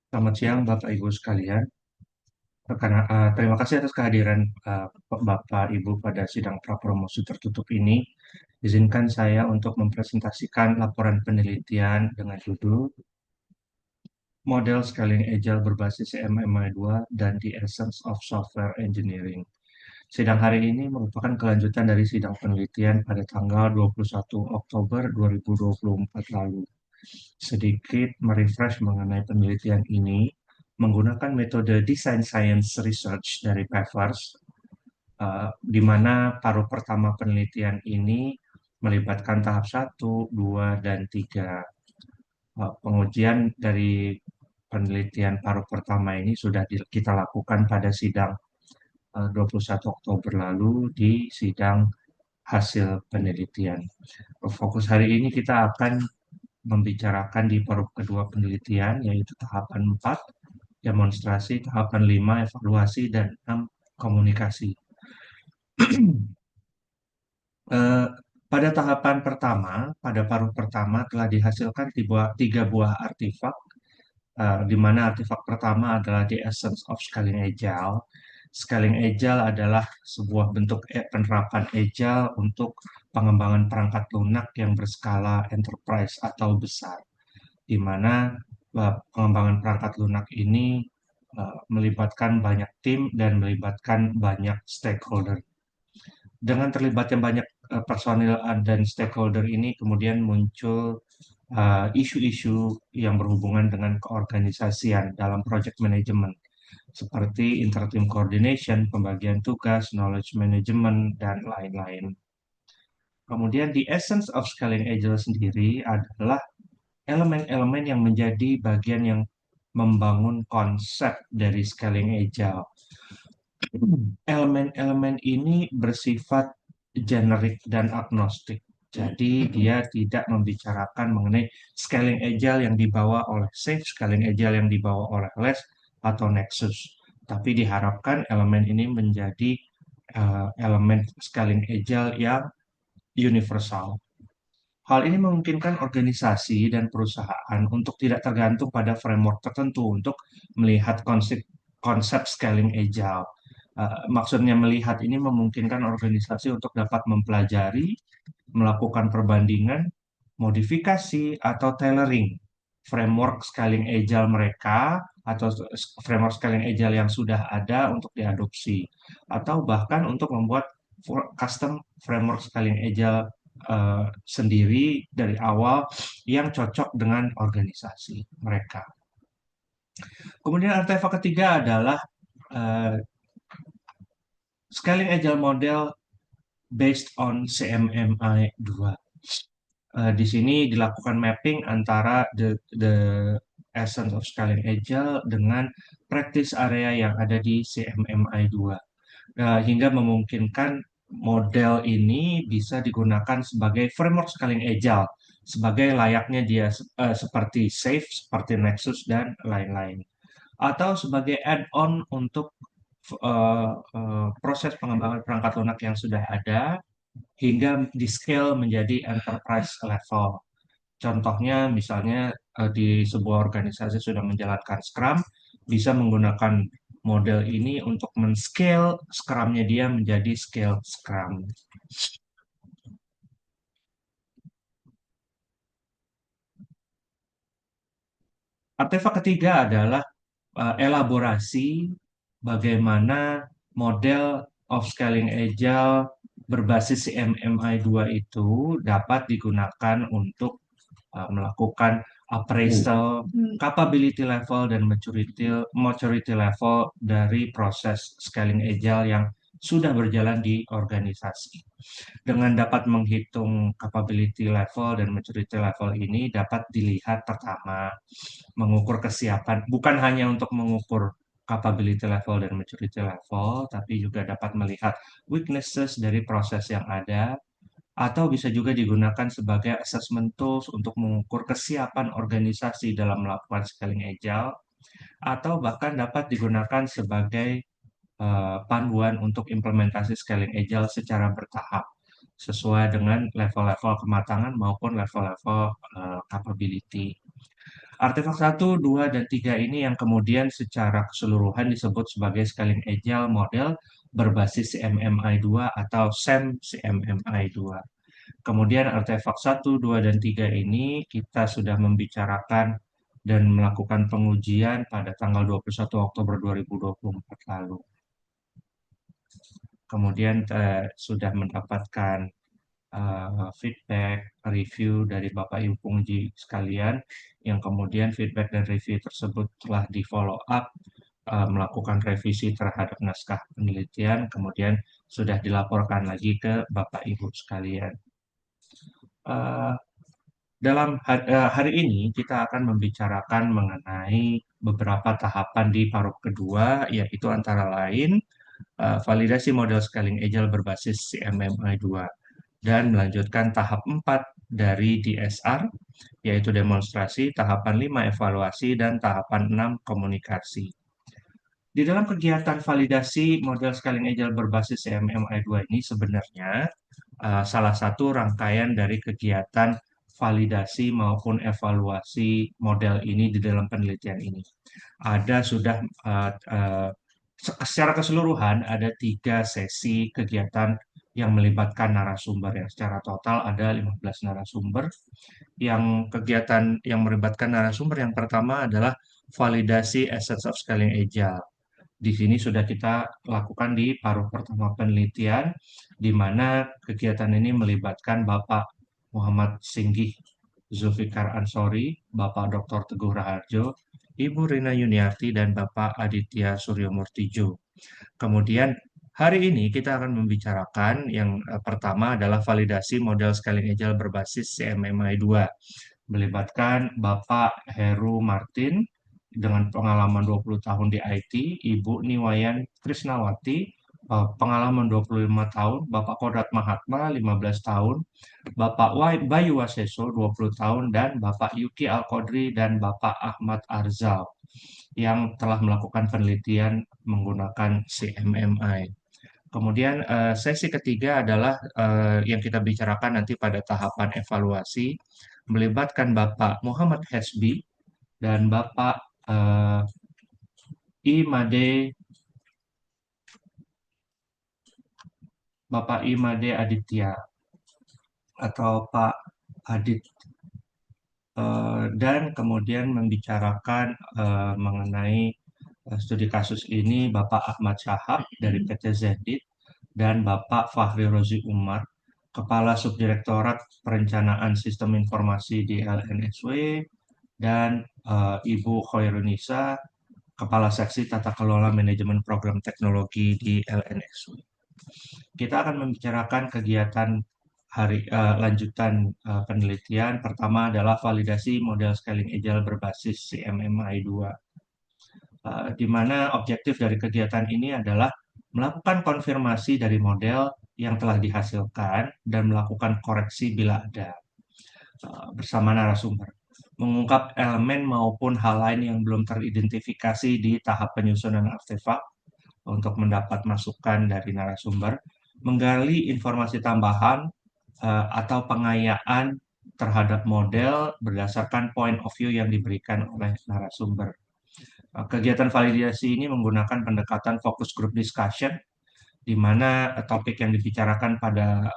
Selamat siang, Bapak Ibu sekalian. Terima kasih atas kehadiran Bapak Ibu pada sidang prapromosi tertutup ini. Izinkan saya untuk mempresentasikan laporan penelitian dengan judul Model Scaling Agile berbasis MMI2 dan The Essence of Software Engineering. Sidang hari ini merupakan kelanjutan dari sidang penelitian pada tanggal 21 Oktober 2024 lalu. Sedikit merefresh mengenai penelitian ini, menggunakan metode Design Science Research dari Pevers, di mana paruh pertama penelitian ini melibatkan tahap 1, 2, dan 3. Pengujian dari penelitian paruh pertama ini sudah kita lakukan pada sidang 21 Oktober lalu di sidang hasil penelitian. Fokus hari ini kita akan membicarakan di paruh kedua penelitian, yaitu tahapan 4, demonstrasi, tahapan 5, evaluasi, dan 6, komunikasi. Eh, Pada tahapan pertama, pada paruh pertama telah dihasilkan tiga buah artefak, di mana artefak pertama adalah The Essence of Scaling Agile. Scaling Agile adalah sebuah bentuk penerapan Agile untuk pengembangan perangkat lunak yang berskala enterprise atau besar, di mana pengembangan perangkat lunak ini melibatkan banyak tim dan melibatkan banyak stakeholder. Dengan terlibatnya banyak personil dan stakeholder ini kemudian muncul isu-isu yang berhubungan dengan keorganisasian dalam project management seperti inter-team coordination, pembagian tugas, knowledge management, dan lain-lain. Kemudian di essence of scaling agile sendiri adalah elemen-elemen yang menjadi bagian yang membangun konsep dari scaling agile. Elemen-elemen ini bersifat generik dan agnostik. Jadi dia tidak membicarakan mengenai scaling agile yang dibawa oleh Safe, scaling agile yang dibawa oleh LESS atau Nexus. Tapi diharapkan elemen ini menjadi elemen scaling agile yang universal. Hal ini memungkinkan organisasi dan perusahaan untuk tidak tergantung pada framework tertentu untuk melihat konsep scaling agile. Maksudnya melihat ini memungkinkan organisasi untuk dapat mempelajari, melakukan perbandingan, modifikasi, atau tailoring framework scaling agile mereka atau framework scaling agile yang sudah ada untuk diadopsi, atau bahkan untuk membuat custom framework scaling agile sendiri dari awal yang cocok dengan organisasi mereka. Kemudian artefak ketiga adalah uh, scaling agile model based on CMMI 2. Di sini dilakukan mapping antara the essence of scaling agile dengan practice area yang ada di CMMI 2. Hingga memungkinkan model ini bisa digunakan sebagai framework scaling agile, sebagai layaknya dia seperti Safe, seperti Nexus, dan lain-lain. Atau sebagai add-on untuk proses pengembangan perangkat lunak yang sudah ada, hingga di-scale menjadi enterprise level. Contohnya misalnya di sebuah organisasi sudah menjalankan Scrum, bisa menggunakan model ini untuk men-scale Scrum-nya dia menjadi scale Scrum. Artefak ketiga adalah elaborasi bagaimana model of scaling agile berbasis CMMI 2 itu dapat digunakan untuk melakukan appraisal capability level dan maturity level dari proses scaling agile yang sudah berjalan di organisasi. Dengan dapat menghitung capability level dan maturity level ini dapat dilihat pertama mengukur kesiapan, bukan hanya untuk mengukur capability level dan maturity level, tapi juga dapat melihat weaknesses dari proses yang ada, atau bisa juga digunakan sebagai assessment tools untuk mengukur kesiapan organisasi dalam melakukan scaling agile, atau bahkan dapat digunakan sebagai panduan untuk implementasi scaling agile secara bertahap, sesuai dengan level-level kematangan maupun level-level capability. Artefak satu, 2, dan 3 ini yang kemudian secara keseluruhan disebut sebagai Scaling Agile model berbasis CMMI 2 atau SEM CMMI 2. Kemudian artefak satu, 2, dan 3 ini kita sudah membicarakan dan melakukan pengujian pada tanggal 21 Oktober 2024 lalu. Kemudian sudah mendapatkan feedback, review dari Bapak Ibu penguji sekalian, yang kemudian feedback dan review tersebut telah di follow up, melakukan revisi terhadap naskah penelitian, kemudian sudah dilaporkan lagi ke Bapak Ibu sekalian. Eh, Dalam hari ini kita akan membicarakan mengenai beberapa tahapan di paruh kedua, yaitu antara lain validasi model scaling agile berbasis CMMI 2 dan melanjutkan tahap 4 dari DSR, yaitu demonstrasi, tahapan 5 evaluasi, dan tahapan 6 komunikasi. Di dalam kegiatan validasi model scaling agile berbasis CMMI 2 ini sebenarnya salah satu rangkaian dari kegiatan validasi maupun evaluasi model ini di dalam penelitian ini. Ada sudah secara keseluruhan ada 3 sesi kegiatan yang melibatkan narasumber, yang secara total ada 15 narasumber. Yang kegiatan yang melibatkan narasumber yang pertama adalah validasi Essence of Scaling Agile. Di sini sudah kita lakukan di paruh pertama penelitian, di mana kegiatan ini melibatkan Bapak Muhammad Singgih Zulfikar Ansori, Bapak Dr. Teguh Raharjo, Ibu Rina Yuniarti, dan Bapak Aditya Suryomurtijo. Kemudian hari ini kita akan membicarakan yang pertama adalah validasi model scaling agile berbasis CMMI 2, melibatkan Bapak Heru Martin dengan pengalaman 20 tahun di IT, Ibu Niwayan Krisnawati pengalaman 25 tahun, Bapak Kodrat Mahatma 15 tahun, Bapak Bayu Waseso 20 tahun, dan Bapak Yuki Alkodri dan Bapak Ahmad Arzal yang telah melakukan penelitian menggunakan CMMI. Kemudian sesi ketiga adalah yang kita bicarakan nanti pada tahapan evaluasi, melibatkan Bapak Muhammad Hesbi dan Bapak Imade Bapak Imade Aditya atau Pak Adit, dan kemudian membicarakan mengenai studi kasus ini Bapak Ahmad Syahab dari PT Zendit dan Bapak Fahri Rozi Umar, Kepala Subdirektorat Perencanaan Sistem Informasi di LNSW, dan Ibu Khairunisa, Kepala Seksi Tata Kelola Manajemen Program Teknologi di LNSW. Kita akan membicarakan kegiatan lanjutan penelitian. Pertama adalah validasi model scaling agile berbasis CMMI 2, di mana objektif dari kegiatan ini adalah melakukan konfirmasi dari model yang telah dihasilkan dan melakukan koreksi bila ada bersama narasumber, mengungkap elemen maupun hal lain yang belum teridentifikasi di tahap penyusunan artefak untuk mendapat masukan dari narasumber, menggali informasi tambahan atau pengayaan terhadap model berdasarkan point of view yang diberikan oleh narasumber. Kegiatan validasi ini menggunakan pendekatan focus group discussion, di mana topik yang dibicarakan pada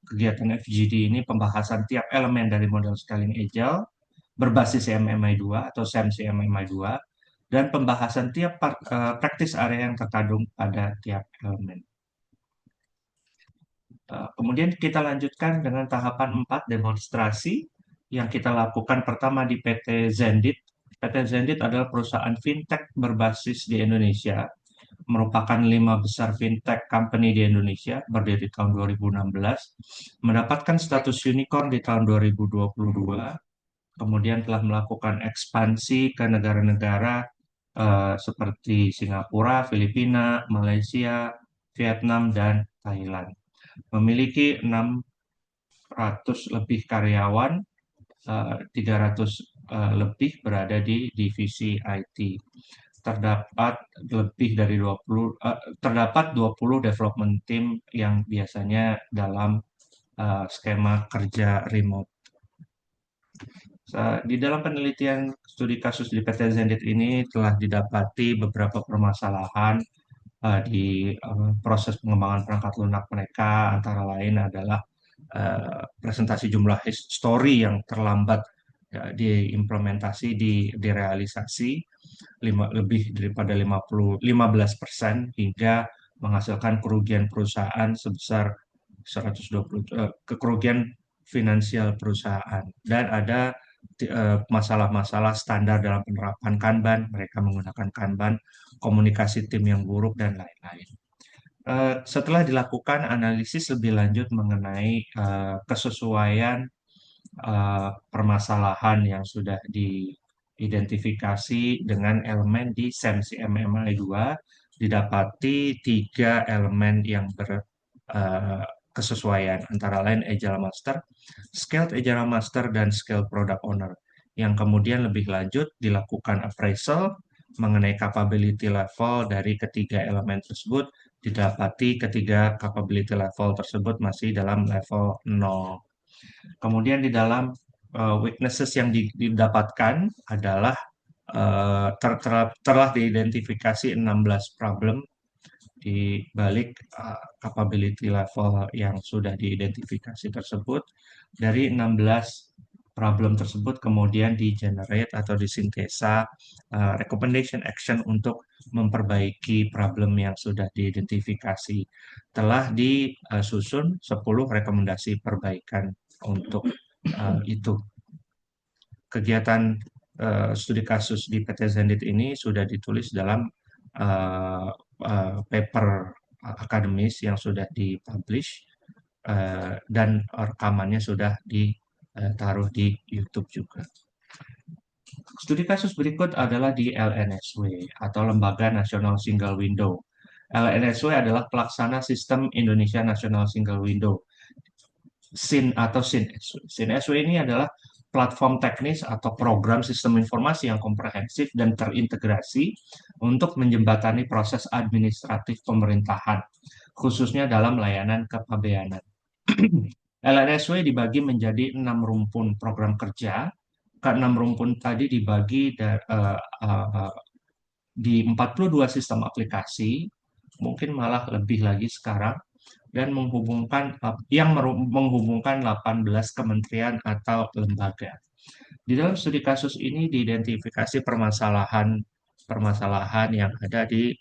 kegiatan FGD ini pembahasan tiap elemen dari model scaling agile berbasis CMMI 2 atau SEM CMMI 2, dan pembahasan tiap practice area yang terkandung pada tiap elemen. Kemudian kita lanjutkan dengan tahapan 4, demonstrasi, yang kita lakukan pertama di PT Zendit. PT Zendit adalah perusahaan fintech berbasis di Indonesia, merupakan 5 besar fintech company di Indonesia, berdiri tahun 2016, mendapatkan status unicorn di tahun 2022, kemudian telah melakukan ekspansi ke negara-negara seperti Singapura, Filipina, Malaysia, Vietnam, dan Thailand. Memiliki 600 lebih karyawan, 300 lebih berada di divisi IT. Terdapat 20 development team yang biasanya dalam skema kerja remote. Di dalam penelitian studi kasus di PT Zenit ini telah didapati beberapa permasalahan di proses pengembangan perangkat lunak mereka, antara lain adalah presentasi jumlah story yang terlambat ya, diimplementasi, direalisasi lebih daripada 15% hingga menghasilkan kerugian perusahaan sebesar 120 kerugian finansial perusahaan, dan ada masalah-masalah standar dalam penerapan Kanban, mereka menggunakan Kanban, komunikasi tim yang buruk dan lain-lain. Setelah dilakukan analisis lebih lanjut mengenai kesesuaian permasalahan yang sudah diidentifikasi dengan elemen di SEMSI MMI 2, didapati tiga elemen yang berkesesuaian, antara lain Agile Master, Scaled Agile Master, dan Scaled Product Owner. Yang kemudian lebih lanjut dilakukan appraisal mengenai capability level dari ketiga elemen tersebut, didapati ketiga capability level tersebut masih dalam level 0. Kemudian di dalam weaknesses yang didapatkan adalah telah diidentifikasi 16 problem di balik capability level yang sudah diidentifikasi tersebut. Dari 16 problem tersebut kemudian di-generate atau disintesa recommendation action untuk memperbaiki problem yang sudah diidentifikasi. Telah disusun 10 rekomendasi perbaikan untuk itu. Kegiatan studi kasus di PT Zenit ini sudah ditulis dalam paper akademis yang sudah dipublish, dan rekamannya sudah ditaruh di YouTube juga. Studi kasus berikut adalah di LNSW atau Lembaga Nasional Single Window. LNSW adalah pelaksana sistem Indonesia National Single Window, SIN atau SIN-SW. SIN-SW ini adalah platform teknis atau program sistem informasi yang komprehensif dan terintegrasi untuk menjembatani proses administratif pemerintahan, khususnya dalam layanan kepabeanan. LNSW dibagi menjadi 6 rumpun program kerja. Keenam rumpun tadi dibagi di 42 sistem aplikasi, mungkin malah lebih lagi sekarang, dan menghubungkan 18 kementerian atau lembaga. Di dalam studi kasus ini diidentifikasi permasalahan yang ada di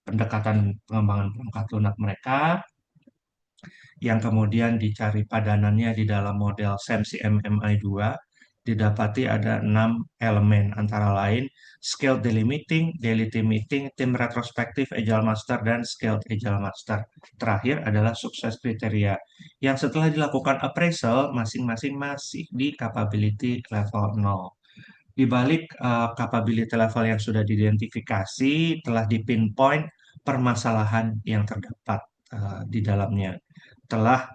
pendekatan pengembangan perangkat lunak mereka, yang kemudian dicari padanannya di dalam model SEMSI MMI 2, didapati ada 6 elemen, antara lain Scaled Delimiting, Delimiting, Tim Retrospektif, Agile Master, dan Scaled Agile Master. Terakhir adalah sukses kriteria, yang setelah dilakukan appraisal, masing-masing masih di capability level 0. Di balik capability level yang sudah diidentifikasi, telah dipinpoint permasalahan yang terdapat di dalamnya. Telah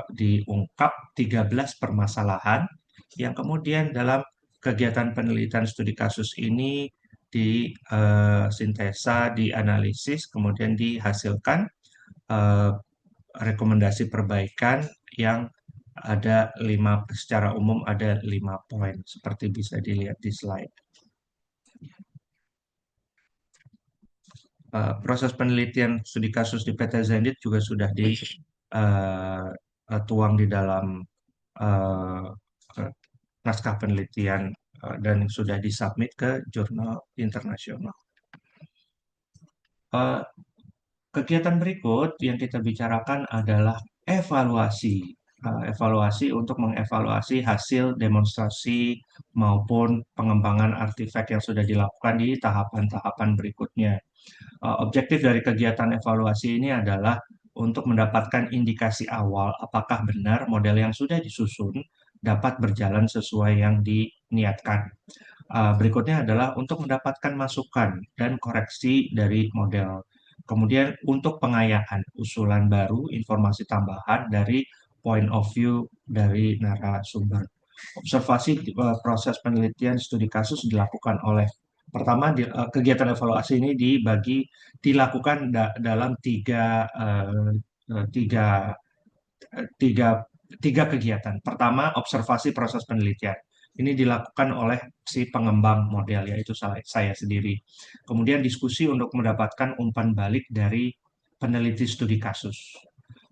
diungkap 13 permasalahan yang kemudian dalam kegiatan penelitian studi kasus ini disintesa, dianalisis, kemudian dihasilkan rekomendasi perbaikan yang secara umum ada 5 poin, seperti bisa dilihat di slide. Proses penelitian studi kasus di PT Zenit juga sudah dituang di dalam uh, naskah penelitian dan sudah disubmit ke jurnal internasional. Kegiatan berikut yang kita bicarakan adalah evaluasi. Evaluasi untuk mengevaluasi hasil demonstrasi maupun pengembangan artefak yang sudah dilakukan di tahapan-tahapan berikutnya. Objektif dari kegiatan evaluasi ini adalah untuk mendapatkan indikasi awal apakah benar model yang sudah disusun dapat berjalan sesuai yang diniatkan. Berikutnya adalah untuk mendapatkan masukan dan koreksi dari model. Kemudian untuk pengayaan usulan baru, informasi tambahan dari point of view dari narasumber. Observasi proses penelitian studi kasus dilakukan oleh pertama kegiatan evaluasi ini dilakukan dalam tiga tiga kegiatan. Pertama, observasi proses penelitian. Ini dilakukan oleh si pengembang model, yaitu saya sendiri. Kemudian diskusi untuk mendapatkan umpan balik dari peneliti studi kasus.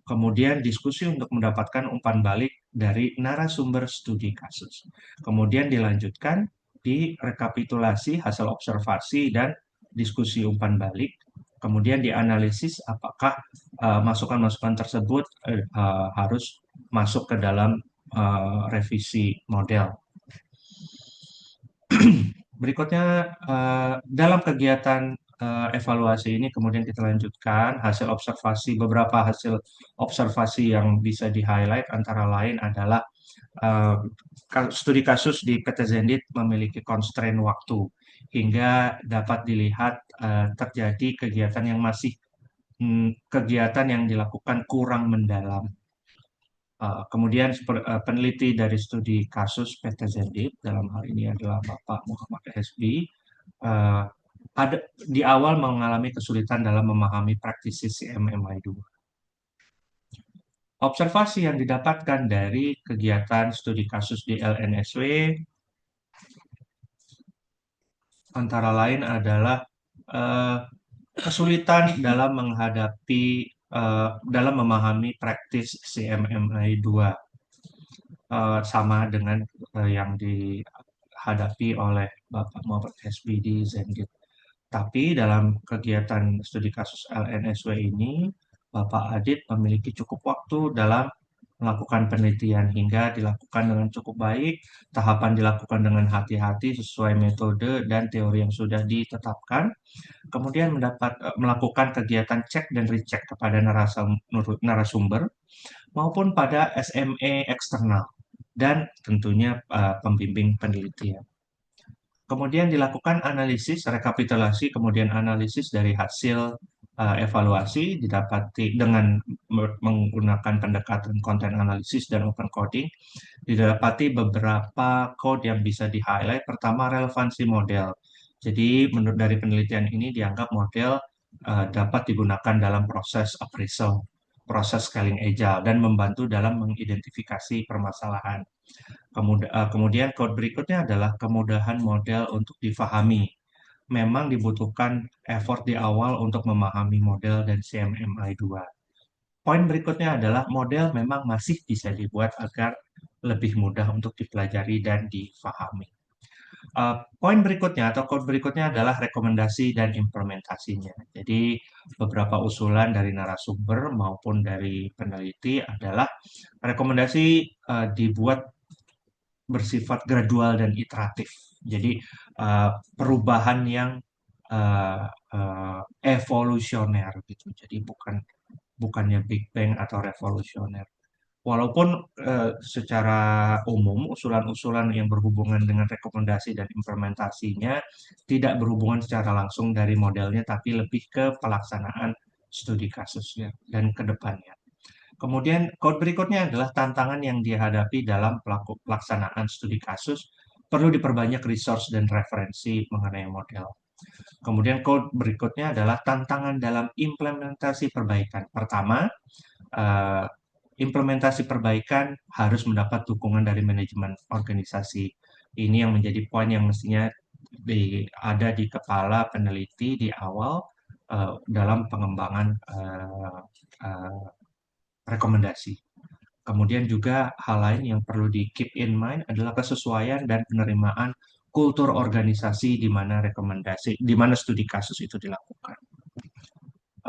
Kemudian diskusi untuk mendapatkan umpan balik dari narasumber studi kasus. Kemudian dilanjutkan di rekapitulasi hasil observasi dan diskusi umpan balik. Kemudian dianalisis apakah masukan-masukan tersebut harus masuk ke dalam revisi model. Berikutnya, dalam kegiatan evaluasi ini kemudian kita lanjutkan beberapa hasil observasi yang bisa di-highlight antara lain adalah eh, studi kasus di PT Zenit memiliki constraint waktu hingga dapat dilihat terjadi kegiatan yang dilakukan kurang mendalam. Kemudian peneliti dari studi kasus PT Zenit dalam hal ini adalah Bapak Muhammad Hesbi, eh, ada di awal mengalami kesulitan dalam memahami praktisi CMMI2. Observasi yang didapatkan dari kegiatan studi kasus di LNSW antara lain adalah eh, kesulitan dalam memahami praktis CMMI2, sama dengan yang dihadapi oleh Bapak Muhammad Hesbi di Zenit. Tapi dalam kegiatan studi kasus LNSW ini, Bapak Adit memiliki cukup waktu dalam melakukan penelitian hingga dilakukan dengan cukup baik, tahapan dilakukan dengan hati-hati sesuai metode dan teori yang sudah ditetapkan, kemudian melakukan kegiatan cek dan recheck kepada narasumber maupun pada SME eksternal dan tentunya pembimbing penelitian. Kemudian dilakukan analisis, rekapitulasi, kemudian analisis dari hasil evaluasi didapati dengan menggunakan pendekatan konten analisis dan open coding. Didapati beberapa code yang bisa di-highlight. Pertama, relevansi model. Jadi, menurut dari penelitian ini dianggap model dapat digunakan dalam proses appraisal, proses scaling agile, dan membantu dalam mengidentifikasi permasalahan. Kemudian code berikutnya adalah kemudahan model untuk difahami. Memang dibutuhkan effort di awal untuk memahami model dan CMMI2. Poin berikutnya adalah model memang masih bisa dibuat agar lebih mudah untuk dipelajari dan difahami. Poin berikutnya atau code berikutnya adalah rekomendasi dan implementasinya. Jadi beberapa usulan dari narasumber maupun dari peneliti adalah rekomendasi dibuat bersifat gradual dan iteratif. Jadi perubahan yang uh, uh, evolusioner gitu. Jadi bukannya Big Bang atau revolusioner. Walaupun secara umum usulan-usulan yang berhubungan dengan rekomendasi dan implementasinya tidak berhubungan secara langsung dari modelnya, tapi lebih ke pelaksanaan studi kasusnya dan ke depannya. Kemudian code berikutnya adalah tantangan yang dihadapi dalam pelaksanaan studi kasus. Perlu diperbanyak resource dan referensi mengenai model. Kemudian code berikutnya adalah tantangan dalam implementasi perbaikan. Pertama, eh, implementasi perbaikan harus mendapat dukungan dari manajemen organisasi. Ini yang menjadi poin yang mestinya ada di kepala peneliti di awal dalam pengembangan uh, rekomendasi. Kemudian juga hal lain yang perlu di keep in mind adalah kesesuaian dan penerimaan kultur organisasi di mana studi kasus itu dilakukan.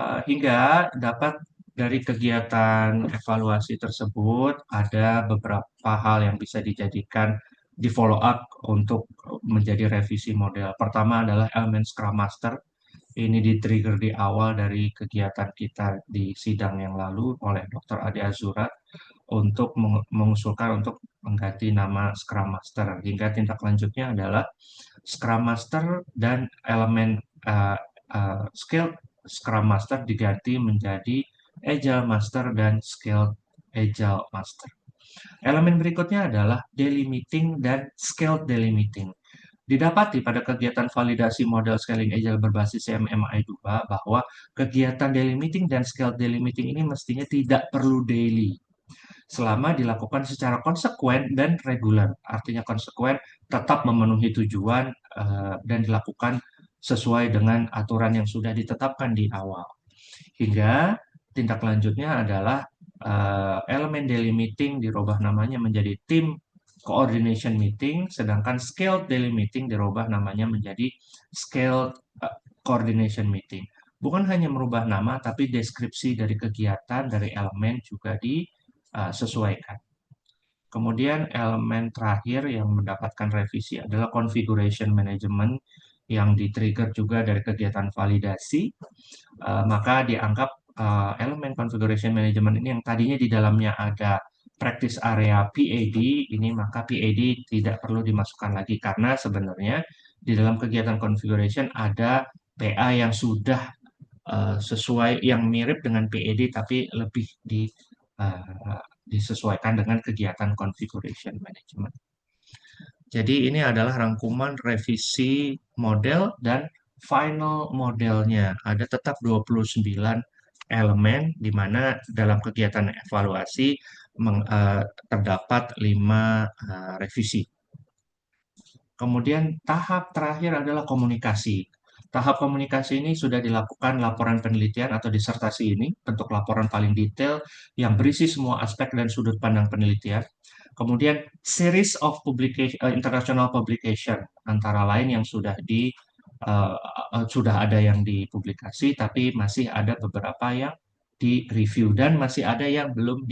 Hingga dapat dari kegiatan evaluasi tersebut ada beberapa hal yang bisa dijadikan di follow up untuk menjadi revisi model. Pertama adalah elemen Scrum Master. Ini di-trigger di awal dari kegiatan kita di sidang yang lalu oleh Dr. Ade Azura untuk mengusulkan untuk mengganti nama Scrum Master. Hingga tindak lanjutnya adalah Scrum Master dan elemen skill Scrum Master diganti menjadi Agile Master dan Skilled Agile Master. Elemen berikutnya adalah daily meeting dan scaled daily meeting. Didapati pada kegiatan validasi model scaling agile berbasis CMMI2 bahwa kegiatan daily meeting dan scaled daily meeting ini mestinya tidak perlu daily. selama dilakukan secara konsekuen dan reguler. Artinya konsekuen tetap memenuhi tujuan dan dilakukan sesuai dengan aturan yang sudah ditetapkan di awal. Hingga tindak lanjutnya adalah elemen daily meeting dirubah namanya menjadi team coordination meeting, sedangkan scaled daily meeting dirubah namanya menjadi scaled coordination meeting. Bukan hanya merubah nama, tapi deskripsi dari kegiatan, dari elemen juga disesuaikan. Kemudian elemen terakhir yang mendapatkan revisi adalah configuration management yang di-trigger juga dari kegiatan validasi. Maka dianggap elemen configuration management ini yang tadinya di dalamnya ada practice area PAD, ini maka PAD tidak perlu dimasukkan lagi karena sebenarnya di dalam kegiatan configuration ada PA yang sudah sesuai, yang mirip dengan PAD tapi lebih disesuaikan dengan kegiatan configuration management. Jadi ini adalah rangkuman revisi model dan final modelnya. Ada tetap 29 elemen di mana dalam kegiatan evaluasi terdapat 5 revisi. Kemudian tahap terakhir adalah komunikasi. Tahap komunikasi ini sudah dilakukan laporan penelitian atau disertasi ini, bentuk laporan paling detail yang berisi semua aspek dan sudut pandang penelitian. Kemudian series of publication, international publication, antara lain yang uh, sudah ada yang dipublikasi, tapi masih ada beberapa yang di review dan masih ada yang belum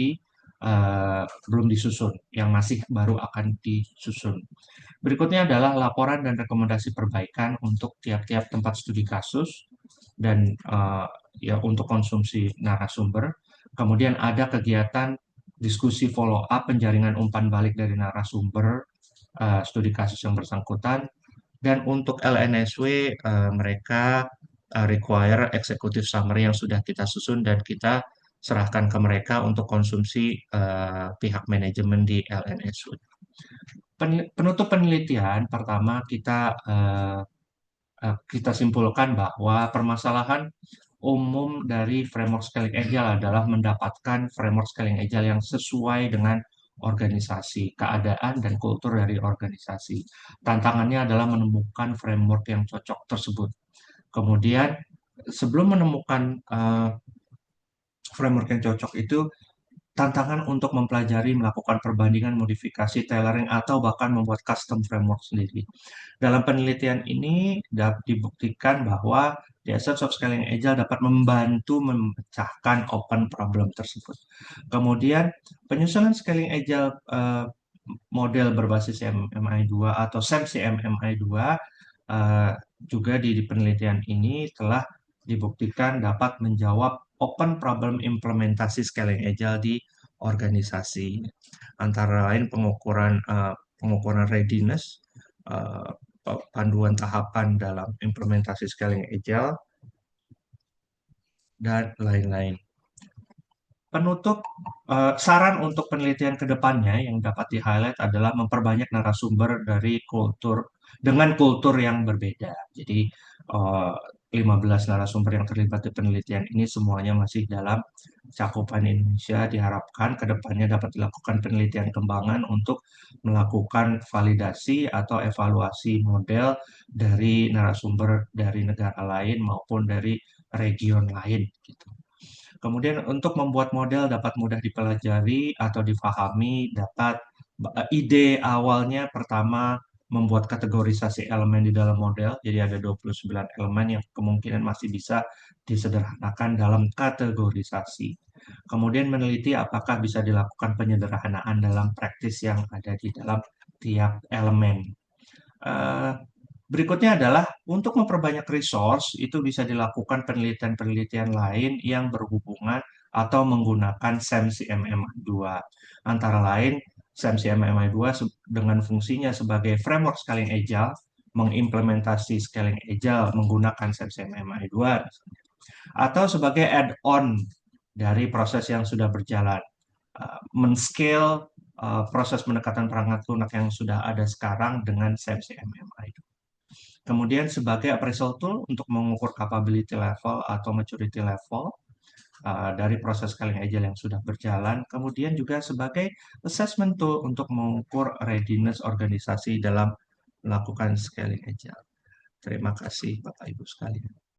disusun, yang masih baru akan disusun. Berikutnya adalah laporan dan rekomendasi perbaikan untuk tiap-tiap tempat studi kasus dan ya untuk konsumsi narasumber. Kemudian ada kegiatan diskusi follow up penjaringan umpan balik dari narasumber studi kasus yang bersangkutan. Dan untuk LNSW mereka require executive summary yang sudah kita susun dan kita serahkan ke mereka untuk konsumsi pihak manajemen di LNSW. Penutup penelitian pertama kita simpulkan bahwa permasalahan umum dari framework scaling agile adalah mendapatkan framework scaling agile yang sesuai dengan organisasi, keadaan dan kultur dari organisasi. Tantangannya adalah menemukan framework yang cocok tersebut. Kemudian sebelum menemukan framework yang cocok itu tantangan untuk mempelajari, melakukan perbandingan, modifikasi, tailoring, atau bahkan membuat custom framework sendiri. Dalam penelitian ini dibuktikan bahwa the essence of scaling agile dapat membantu memecahkan open problem tersebut. Kemudian penyusunan scaling agile model berbasis MMI2 atau SAM-CMMI2 juga di penelitian ini telah dibuktikan dapat menjawab open problem implementasi scaling agile di organisasi. Antara lain pengukuran readiness, uh, panduan tahapan dalam implementasi scaling agile, dan lain-lain. Penutup, saran untuk penelitian ke depannya yang dapat di-highlight adalah memperbanyak narasumber dari kultur dengan kultur yang berbeda. Jadi 15 narasumber yang terlibat di penelitian ini semuanya masih dalam cakupan Indonesia. Diharapkan ke depannya dapat dilakukan penelitian kembangan untuk melakukan validasi atau evaluasi model dari narasumber dari negara lain maupun dari region lain gitu. Kemudian untuk membuat model dapat mudah dipelajari atau difahami, ide awalnya pertama membuat kategorisasi elemen di dalam model. Jadi ada 29 elemen yang kemungkinan masih bisa disederhanakan dalam kategorisasi. Kemudian meneliti apakah bisa dilakukan penyederhanaan dalam praktis yang ada di dalam tiap elemen. Eh, Berikutnya adalah untuk memperbanyak resource, itu bisa dilakukan penelitian-penelitian lain yang berhubungan atau menggunakan SAM-CMMI2. Antara lain, SAM-CMMI2 dengan fungsinya sebagai framework scaling agile, mengimplementasi scaling agile menggunakan SAM-CMMI2, atau sebagai add-on dari proses yang sudah berjalan, men-scale proses pendekatan perangkat lunak yang sudah ada sekarang dengan SAM-CMMI2. Kemudian sebagai appraisal tool untuk mengukur capability level atau maturity level, dari proses scaling agile yang sudah berjalan, kemudian juga sebagai assessment tool untuk mengukur readiness organisasi dalam melakukan scaling agile. Terima kasih Bapak Ibu sekalian.